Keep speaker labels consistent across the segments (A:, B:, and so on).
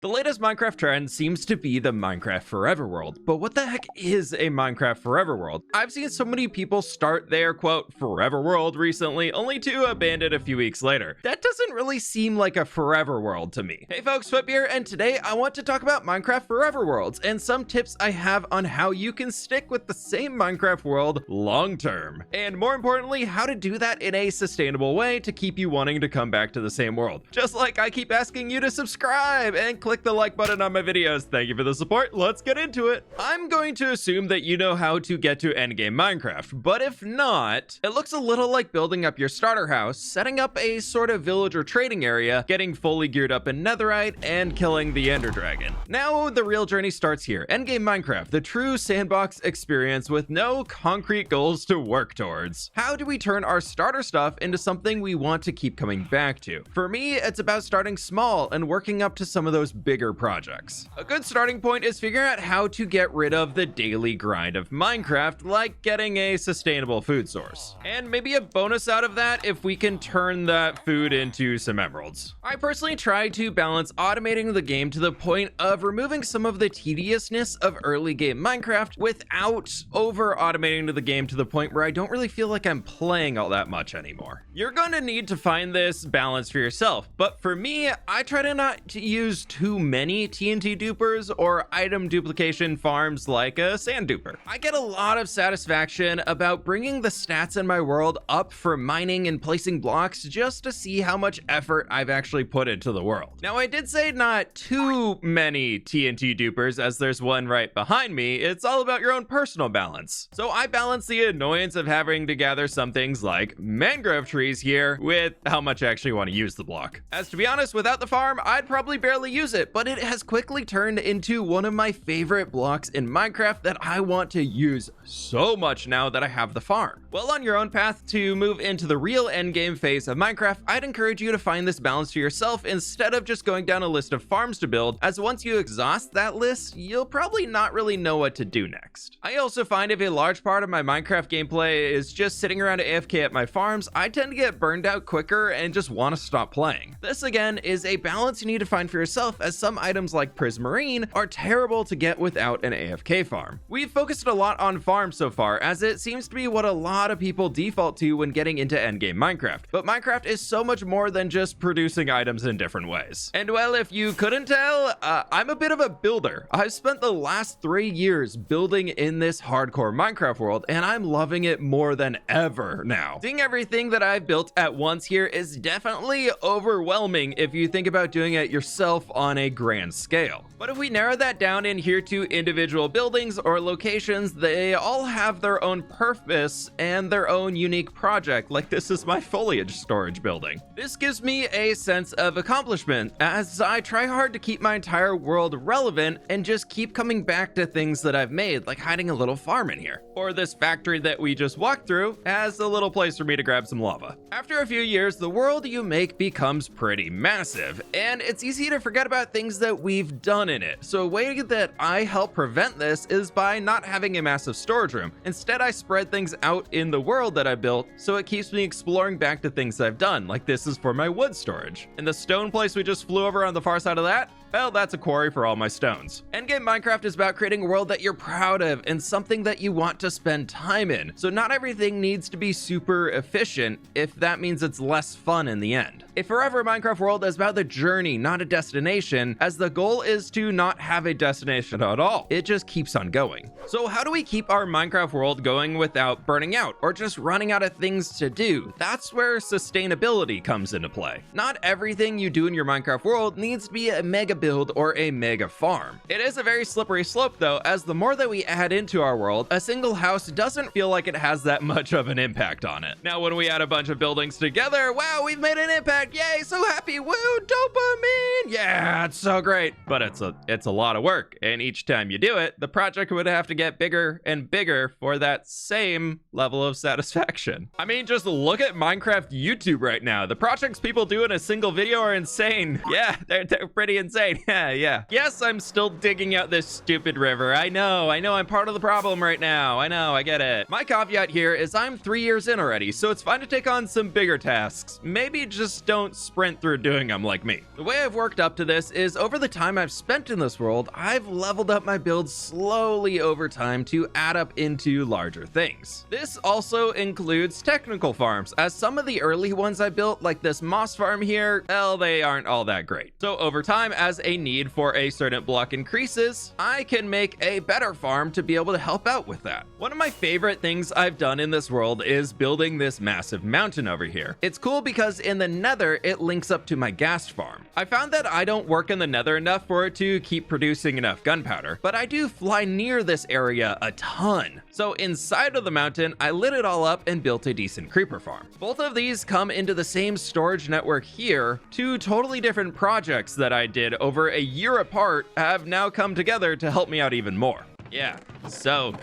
A: The latest Minecraft trend seems to be the Minecraft Forever world, but what the heck is a Minecraft Forever world? I've seen so many people start their quote Forever world recently, only to abandon a few weeks later. That doesn't really seem like a forever world to me. Hey folks, fWhip here, and today I want to talk about Minecraft Forever worlds and some tips I have on how you can stick with the same Minecraft world long term. And more importantly, how to do that in a sustainable way to keep you wanting to come back to the same world. Just like I keep asking you to subscribe and click the like button on my videos. Thank you for the support. Let's get into it. I'm going to assume that you know how to get to endgame Minecraft, but if not, it looks a little like building up your starter house, setting up a sort of village or trading area, getting fully geared up in netherite, and killing the ender dragon. Now the real journey starts here. Endgame Minecraft, the true sandbox experience with no concrete goals to work towards. How do we turn our starter stuff into something we want to keep coming back to? For me, it's about starting small and working up to some of those bigger projects. A good starting point is figuring out how to get rid of the daily grind of Minecraft, like getting a sustainable food source. And maybe a bonus out of that if we can turn that food into some emeralds. I personally try to balance automating the game to the point of removing some of the tediousness of early game Minecraft without over automating the game to the point where I don't really feel like I'm playing all that much anymore. You're going to need to find this balance for yourself, but for me, I try to not use too many TNT dupers or item duplication farms like a sand duper. I get a lot of satisfaction about bringing the stats in my world up for mining and placing blocks just to see how much effort I've actually put into the world. Now, I did say not too many TNT dupers, as there's one right behind me. It's all about your own personal balance. So I balance the annoyance of having to gather some things like mangrove trees here with how much I actually want to use the block. As to be honest, without the farm, I'd probably barely use it, but it has quickly turned into one of my favorite blocks in Minecraft that I want to use so much now that I have the farm. Well, on your own path to move into the real endgame phase of Minecraft, I'd encourage you to find this balance for yourself instead of just going down a list of farms to build, as once you exhaust that list, you'll probably not really know what to do next. I also find if a large part of my Minecraft gameplay is just sitting around AFK at my farms, I tend to get burned out quicker and just want to stop playing. This again is a balance you need to find for yourself, as some items like Prismarine are terrible to get without an AFK farm. We've focused a lot on farms so far, as it seems to be what a lot of people default to when getting into endgame Minecraft, but Minecraft is so much more than just producing items in different ways. And well, if you couldn't tell, I'm a bit of a builder. I've spent the last 3 years building in this hardcore Minecraft world, and I'm loving it more than ever now. Seeing everything that I've built at once here is definitely overwhelming if you think about doing it yourself on a grand scale. But if we narrow that down in here to individual buildings or locations, they all have their own purpose and their own unique project, like this is my foliage storage building. This gives me a sense of accomplishment as I try hard to keep my entire world relevant and just keep coming back to things that I've made, like hiding a little farm in here, or this factory that we just walked through as a little place for me to grab some lava. After a few years, the world you make becomes pretty massive, and it's easy to forget about things that we've done in it. So a way that I help prevent this is by not having a massive storage room. Instead, I spread things out in the world that I built, so it keeps me exploring back to things I've done, like this is for my wood storage. And the stone place we just flew over on the far side of that, well, that's a quarry for all my stones. Endgame Minecraft is about creating a world that you're proud of and something that you want to spend time in. So not everything needs to be super efficient if that means it's less fun in the end. A forever Minecraft world is about the journey, not a destination, as the goal is to not have a destination at all. It just keeps on going. So how do we keep our Minecraft world going without burning out or just running out of things to do? That's where sustainability comes into play. Not everything you do in your Minecraft world needs to be a mega build or a mega farm. It is a very slippery slope though, as the more that we add into our world, a single house doesn't feel like it has that much of an impact on it. Now, when we add a bunch of buildings together, wow, we've made an impact. Yay, so happy. Woo, dopamine. Yeah, it's so great. But it's a lot of work, and each time you do it, the project would have to get bigger and bigger for that same level of satisfaction. I mean, just look at Minecraft YouTube right now. The projects people do in a single video are insane. Yeah, they're pretty insane. right. Yeah. Yes, I'm still digging out this stupid river. I know, I'm part of the problem right now. I know, I get it. My caveat here is I'm 3 years in already, so it's fine to take on some bigger tasks. Maybe just don't sprint through doing them like me. The way I've worked up to this is over the time I've spent in this world, I've leveled up my build slowly over time to add up into larger things. This also includes technical farms, as some of the early ones I built, like this moss farm here, well, they aren't all that great. So over time, as a need for a certain block increases, I can make a better farm to be able to help out with that. One of my favorite things I've done in this world is building this massive mountain over here. It's cool because in the nether, it links up to my gas farm. I found that I don't work in the nether enough for it to keep producing enough gunpowder, but I do fly near this area a ton. So inside of the mountain, I lit it all up and built a decent creeper farm. Both of these come into the same storage network here. Two totally different projects that I did over a year apart have now come together to help me out even more. Yeah, so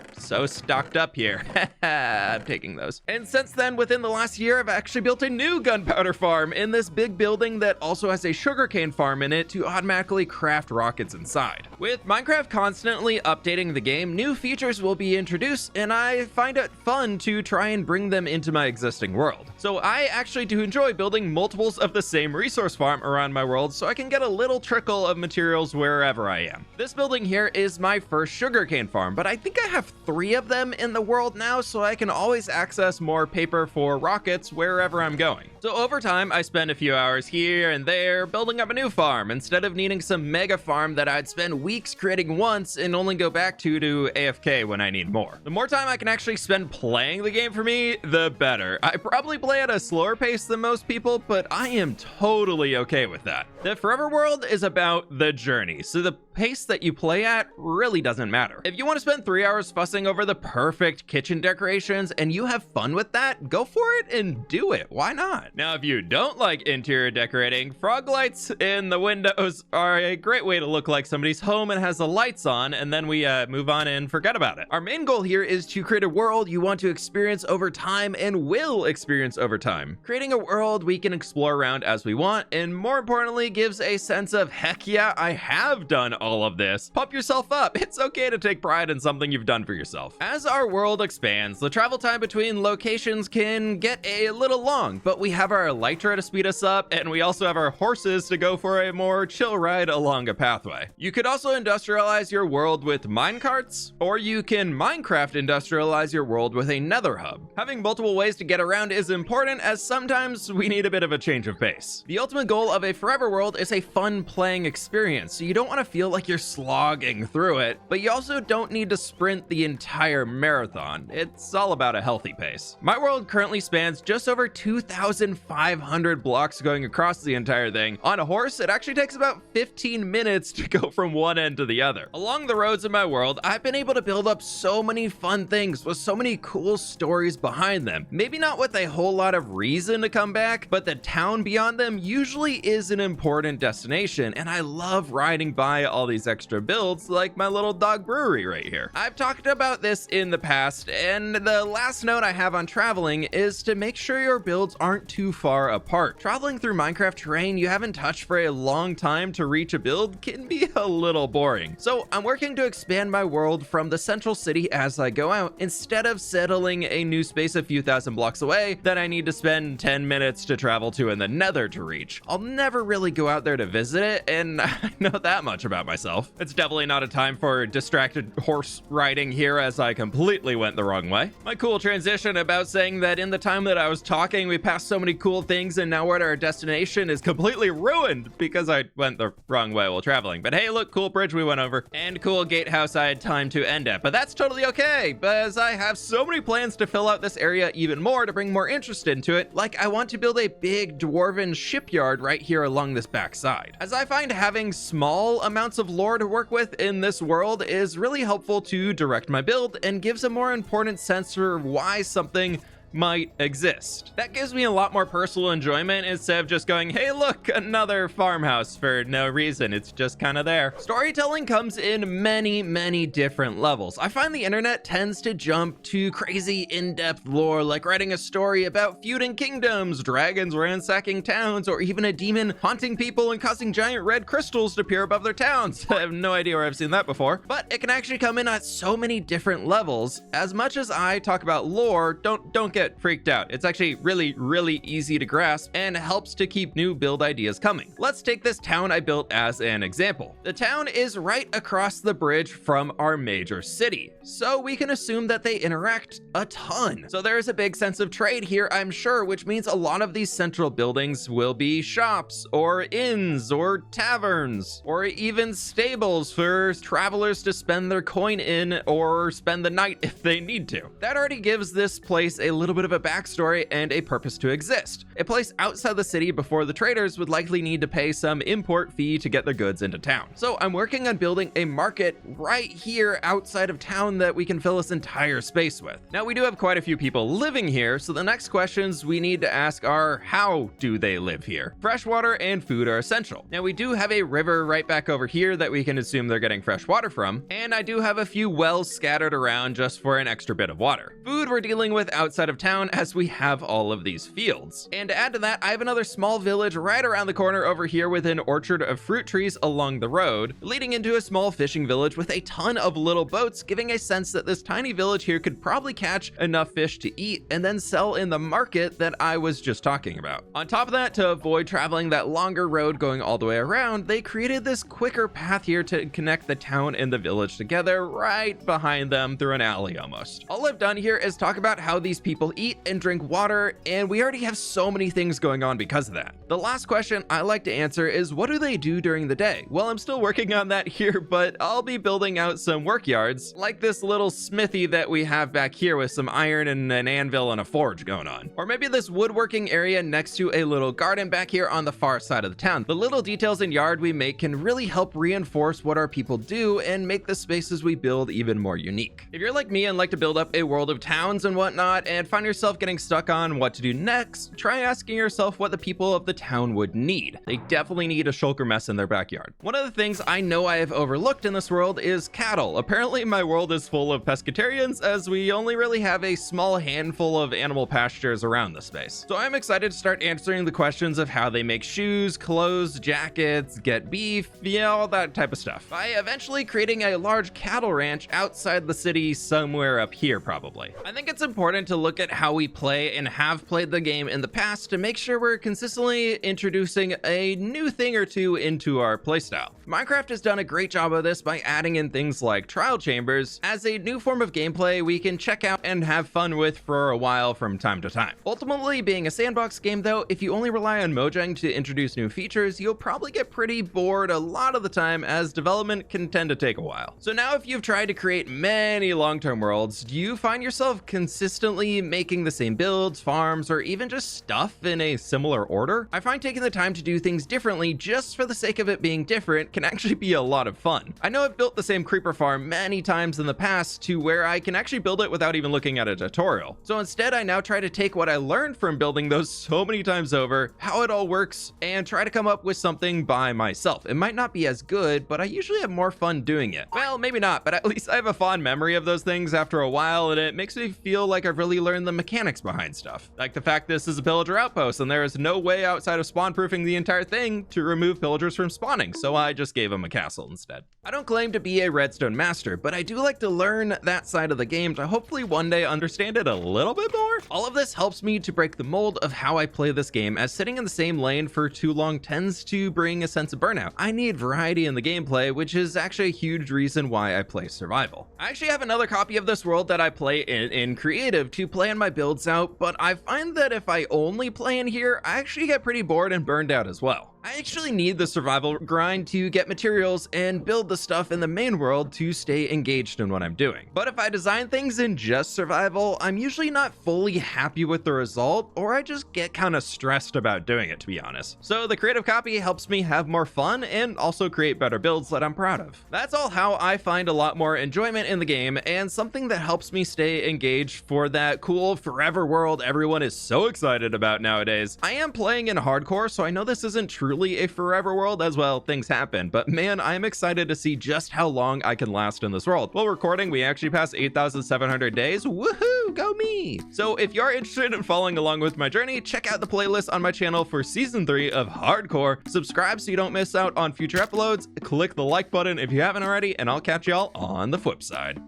A: stocked up here. I'm taking those. And since then, within the last year, I've actually built a new gunpowder farm in this big building that also has a sugarcane farm in it to automatically craft rockets inside. With Minecraft constantly updating the game, new features will be introduced, and I find it fun to try and bring them into my existing world. So I actually do enjoy building multiples of the same resource farm around my world so I can get a little trickle of materials wherever I am. This building here is my first sugarcane farm, but I think I have 3 of them in the world now, so I can always access more paper for rockets wherever I'm going. So over time, I spend a few hours here and there building up a new farm instead of needing some mega farm that I'd spend weeks creating once and only go back to AFK when I need more. The more time I can actually spend playing the game for me, the better. I probably play at a slower pace than most people, but I am totally okay with that. The Forever World is about the journey, so the pace that you play at really doesn't matter. If you want to spend 3 hours fussing over the perfect kitchen decorations and you have fun with that, go for it and do it. Why not? Now, if you don't like interior decorating, frog lights in the windows are a great way to look like somebody's home and has the lights on, and then we move on and forget about it. Our main goal here is to create a world you want to experience over time and will experience over time. Creating a world we can explore around as we want, and more importantly, gives a sense of, heck yeah, I have done all of this. Pump yourself up. It's okay to take pride in something you've done for yourself. As our world expands, the travel time between locations can get a little long, but we have our elytra to speed us up, and we also have our horses to go for a more chill ride along a pathway. You could also industrialize your world with minecarts, or you can Minecraft industrialize your world with a nether hub. Having multiple ways to get around is important, as sometimes we need a bit of a change of pace. The ultimate goal of a Forever World is a fun playing experience, so you don't want to feel like you're slogging through it, but you also don't need to sprint the entire marathon. It's all about a healthy pace. My world currently spans just over 2,500 blocks going across the entire thing. On a horse, it actually takes about 15 minutes to go from one end to the other. Along the roads of my world, I've been able to build up so many fun things with so many cool stories behind them. Maybe not with a whole lot of reason to come back, but the town beyond them usually is an important destination, and I love riding by all these extra builds like my little dog brewery right here. I've talked about this in the past, and the last note I have on traveling is to make sure your builds aren't too far apart. Traveling through Minecraft terrain you haven't touched for a long time to reach a build can be a little boring. So I'm working to expand my world from the central city as I go out, instead of settling a new space a few thousand blocks away that I need to spend 10 minutes to travel to in the nether to reach. I'll never really go out there to visit it, and I know that much about myself. It's definitely not a time for distracted horse riding here, as I completely went the wrong way. My cool transition about saying that in the time that I was talking, we passed so many cool things, and now we're at our destination is completely ruined because I went the wrong way while traveling. But hey, look, cool bridge we went over, and cool gatehouse I had time to end at. But that's totally okay, because I have so many plans to fill out this area even more to bring more interest into it. Like, I want to build a big dwarven shipyard right here along this backside, as I find having small amounts of lore to work with in this world is really helpful to direct my build and gives a more important sense for why something might exist. That gives me a lot more personal enjoyment instead of just going, hey look, another farmhouse for no reason, it's just kind of there. Storytelling comes in many different levels. I find the internet tends to jump to crazy in-depth lore, like writing a story about feuding kingdoms, dragons ransacking towns, or even a demon haunting people and causing giant red crystals to appear above their towns. I have no idea where I've seen that before, but it can actually come in at so many different levels. As much as I talk about lore, don't get freaked out. It's actually really easy to grasp and helps to keep new build ideas coming. Let's take this town I built as an example. The town is right across the bridge from our major city, so we can assume that they interact a ton. So there is a big sense of trade here, I'm sure, which means a lot of these central buildings will be shops or inns or taverns or even stables for travelers to spend their coin in or spend the night if they need to. That already gives this place a little bit of a backstory and a purpose to exist. A place outside the city before the traders would likely need to pay some import fee to get their goods into town. So I'm working on building a market right here outside of town that we can fill this entire space with. Now we do have quite a few people living here, so the next questions we need to ask are, how do they live here? Fresh water and food are essential. Now we do have a river right back over here that we can assume they're getting fresh water from, and I do have a few wells scattered around just for an extra bit of water. Food we're dealing with outside of town as we have all of these fields. And to add to that, I have another small village right around the corner over here with an orchard of fruit trees along the road, leading into a small fishing village with a ton of little boats, giving a sense that this tiny village here could probably catch enough fish to eat and then sell in the market that I was just talking about. On top of that, to avoid traveling that longer road going all the way around, they created this quicker path here to connect the town and the village together right behind them through an alley almost. All I've done here is talk about how these people eat and drink water, and we already have so many things going on because of that. The last question I like to answer is, what do they do during the day? Well, I'm still working on that here, but I'll be building out some work yards, like this little smithy that we have back here with some iron and an anvil and a forge going on. Or maybe this woodworking area next to a little garden back here on the far side of the town. The little details in yard we make can really help reinforce what our people do and make the spaces we build even more unique. If you're like me and like to build up a world of towns and whatnot and find yourself getting stuck on what to do next, try asking yourself what the people of the town would need. They definitely need a shulker mess in their backyard. One of the things I know I have overlooked in this world is cattle. Apparently my world is full of pescatarians, as we only really have a small handful of animal pastures around the space. So I'm excited to start answering the questions of how they make shoes, clothes, jackets, get beef, yeah, all that type of stuff, by eventually creating a large cattle ranch outside the city somewhere up here probably. I think it's important to look at how we play and have played the game in the past to make sure we're consistently introducing a new thing or two into our playstyle. Minecraft has done a great job of this by adding in things like trial chambers as a new form of gameplay we can check out and have fun with for a while from time to time. Ultimately, being a sandbox game though, if you only rely on Mojang to introduce new features, you'll probably get pretty bored a lot of the time, as development can tend to take a while. So now if you've tried to create many long-term worlds, do you find yourself consistently making the same builds, farms, or even just stuff in a similar order? I find taking the time to do things differently just for the sake of it being different can actually be a lot of fun. I know I've built the same creeper farm many times in the past to where I can actually build it without even looking at a tutorial. So instead, I now try to take what I learned from building those so many times over, how it all works, and try to come up with something by myself. It might not be as good, but I usually have more fun doing it. Well, maybe not, but at least I have a fond memory of those things after a while, and it makes me feel like I've really learned the mechanics behind stuff. Like the fact this is a pillager outpost, and there is no way outside of spawn proofing the entire thing to remove pillagers from spawning, so I just gave them a castle instead. I don't claim to be a redstone master, but I do like to learn that side of the game to hopefully one day understand it a little bit more. All of this helps me to break the mold of how I play this game, as sitting in the same lane for too long tends to bring a sense of burnout. I need variety in the gameplay, which is actually a huge reason why I play survival. I actually have another copy of this world that I play in creative to plan my builds out, but I find that if I only play in here, I actually get pretty bored and burned out as well. I I actually need the survival grind to get materials and build the stuff in the main world to stay engaged in what I'm doing. But if I design things in just survival, I'm usually not fully happy with the result, or I just get kind of stressed about doing it, to be honest. So the creative copy helps me have more fun and also create better builds that I'm proud of. That's all how I find a lot more enjoyment in the game, and something that helps me stay engaged for that cool forever world everyone is so excited about nowadays. I am playing in hardcore, so I know this isn't truly a forever world, as well, things happen, but man, I am excited to see just how long I can last in this world. While recording, we actually passed 8,700 days. Woohoo, go me! So if you're interested in following along with my journey, check out the playlist on my channel for season 3 of Hardcore. Subscribe so you don't miss out on future uploads. Click the like button if you haven't already, and I'll catch y'all on the flip side.